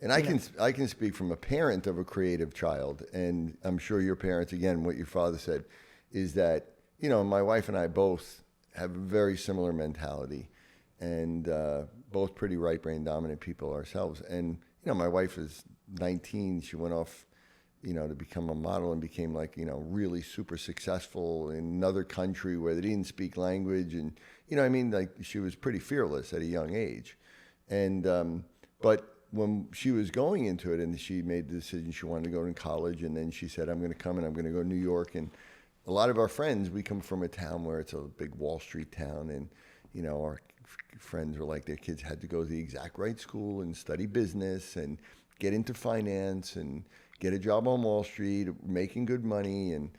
And I can speak from a parent of a creative child, and I'm sure your parents, again, what your father said, is that, you know, my wife and I both have a very similar mentality, and both pretty right brain dominant people ourselves. And, you know, my wife is 19. She went off, you know, to become a model and became like, you know, really super successful in another country where they didn't speak language. And, you know, I mean, like she was pretty fearless at a young age. And, but when she was going into it and she made the decision she wanted to go to college, and then she said, I'm going to come and I'm going to go to New York. And a lot of our friends, we come from a town where it's a big Wall Street town, and, you know, our friends were like, their kids had to go to the exact right school and study business and get into finance and get a job on Wall Street, making good money. And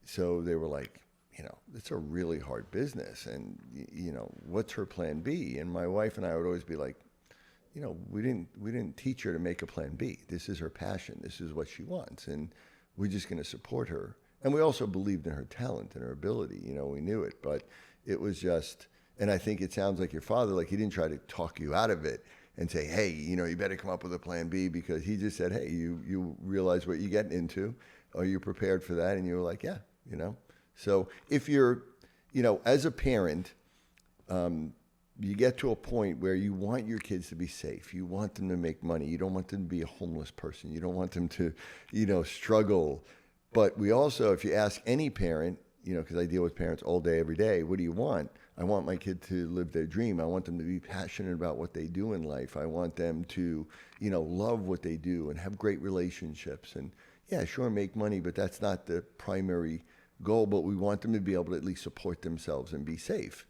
so they were like, you know, it's a really hard business. And, you know, what's her plan B? And my wife and I would always be like, you know, we didn't teach her to make a plan B. This is her passion. This is what she wants. And we're just going to support her. And we also believed in her talent and her ability. You know, we knew it. But it was just, and I think it sounds like your father, like he didn't try to talk you out of it and say, hey, you know, you better come up with a plan B, because he just said, hey, you realize what you're getting into. Are you prepared for that? And you were like, yeah, you know. So if you're, you know, as a parent, you get to a point where you want your kids to be safe. You want them to make money. You don't want them to be a homeless person. You don't want them to, you know, struggle. But we also, if you ask any parent, you know, because I deal with parents all day, every day, what do you want? I want my kid to live their dream. I want them to be passionate about what they do in life. I want them to, you know, love what they do and have great relationships. And yeah, sure, make money, but that's not the primary goal. But we want them to be able to at least support themselves and be safe.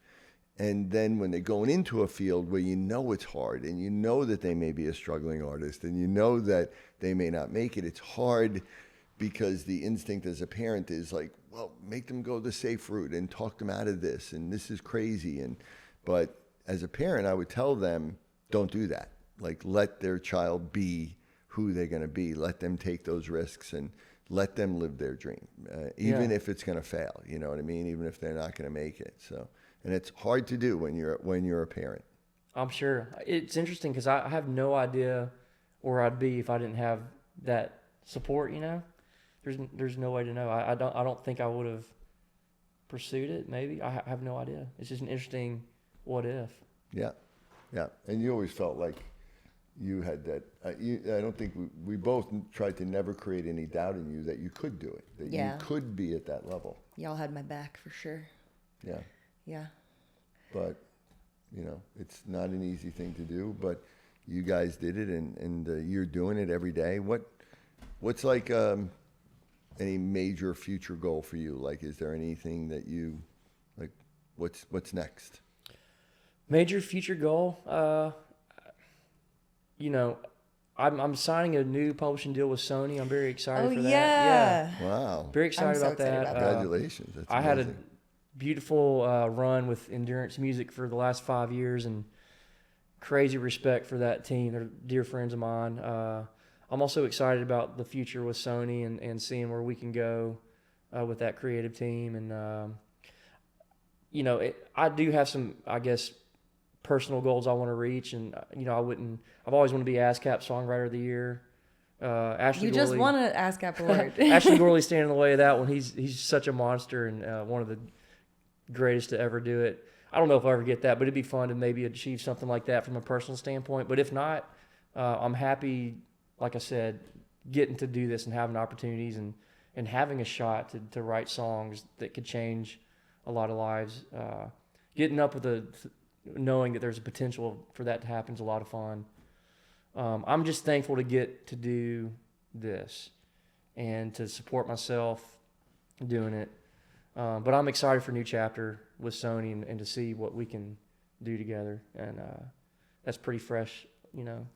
And then when they're going into a field where you know it's hard, and you know that they may be a struggling artist, and you know that they may not make it, it's hard because the instinct as a parent is like, well, make them go the safe route and talk them out of this, and this is crazy. But as a parent, I would tell them, don't do that. Like, let their child be who they're going to be. Let them take those risks and let them live their dream, even if it's going to fail. You know what I mean? Even if they're not going to make it. So. And it's hard to do when you're a parent. I'm sure. It's interesting because I have no idea where I'd be if I didn't have that support. You know, there's no way to know. I don't think I would have pursued it. Maybe I have no idea. It's just an interesting what if. Yeah. And you always felt like you had that. I don't think we both tried to never create any doubt in you that you could do it. That you could be at that level. Y'all had my back for sure. Yeah. Yeah. But, you know, it's not an easy thing to do, but you guys did it, and you're doing it every day. What's like any major future goal for you? Like, is there anything that you, like, what's next? Major future goal? You know, I'm signing a new publishing deal with Sony. I'm very excited for that. Yeah. Wow. Very excited about that. Congratulations. That's I amazing. had a beautiful run with Endurance Music for the last 5 years, and crazy respect for that team. They're dear friends of mine. I'm also excited about the future with Sony and seeing where we can go with that creative team. And, you know, I do have some, I guess, personal goals I want to reach. And, you know, I've always wanted to be ASCAP Songwriter of the Year. Ashley you Gorley, just won an ASCAP award. Ashley Gorley standing in the way of that one. He's such a monster and one of the greatest to ever do it. I don't know if I'll ever get that, but it'd be fun to maybe achieve something like that from a personal standpoint. But if not, I'm happy, like I said, getting to do this and having opportunities and having a shot to write songs that could change a lot of lives. Getting up with knowing that there's a potential for that to happen is a lot of fun. I'm just thankful to get to do this and to support myself doing it. But I'm excited for a new chapter with Sony and to see what we can do together. And that's pretty fresh. You know,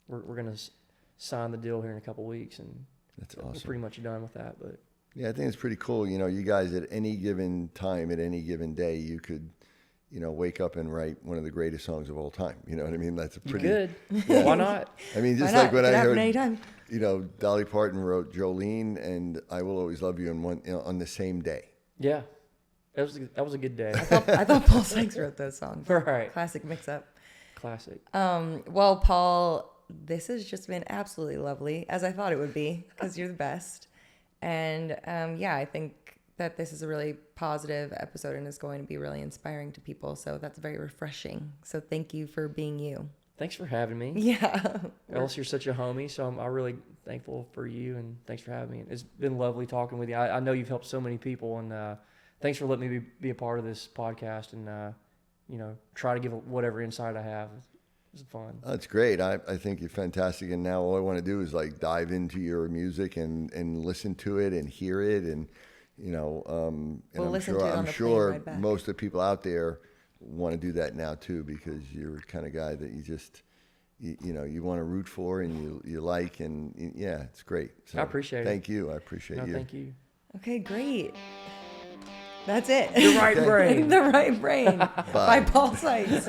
we're going to sign the deal here in a couple weeks, and that's awesome. We're pretty much done with that. But yeah, I think it's pretty cool. You know, you guys at any given time, at any given day, you could, you know, wake up and write one of the greatest songs of all time. You know what I mean? That's a pretty good. Yeah. Why not? I mean, just Why like not? when Could I happen heard, anytime. you know, Dolly Parton wrote Jolene and I Will Always Love You on the same day. Yeah, that was a good day. I thought Paul Sikes wrote those songs. Right. Classic mix-up. Classic. Well, Paul, this has just been absolutely lovely, as I thought it would be, because you're the best. And yeah, I think that this is a really positive episode and is going to be really inspiring to people. So that's very refreshing. So thank you for being you. Thanks for having me. Yeah. Ellis, you're such a homie, so I'm really thankful for you, and thanks for having me. It's been lovely talking with you. I know you've helped so many people, and thanks for letting me be a part of this podcast and, you know, try to give whatever insight I have. It's fun. That's great. I think you're fantastic. And now all I want to do is like dive into your music and listen to it and hear it. And, you know, and we'll listen to it on the plane ride back. Most of the people out there want to do that now too, because you're the kind of guy that you just, you know, you want to root for and you like, and yeah, it's great. So I appreciate it. Thank you. I appreciate you. Thank you. Okay, great. That's it. The Right Brain. The Right Brain by Paul Sikes.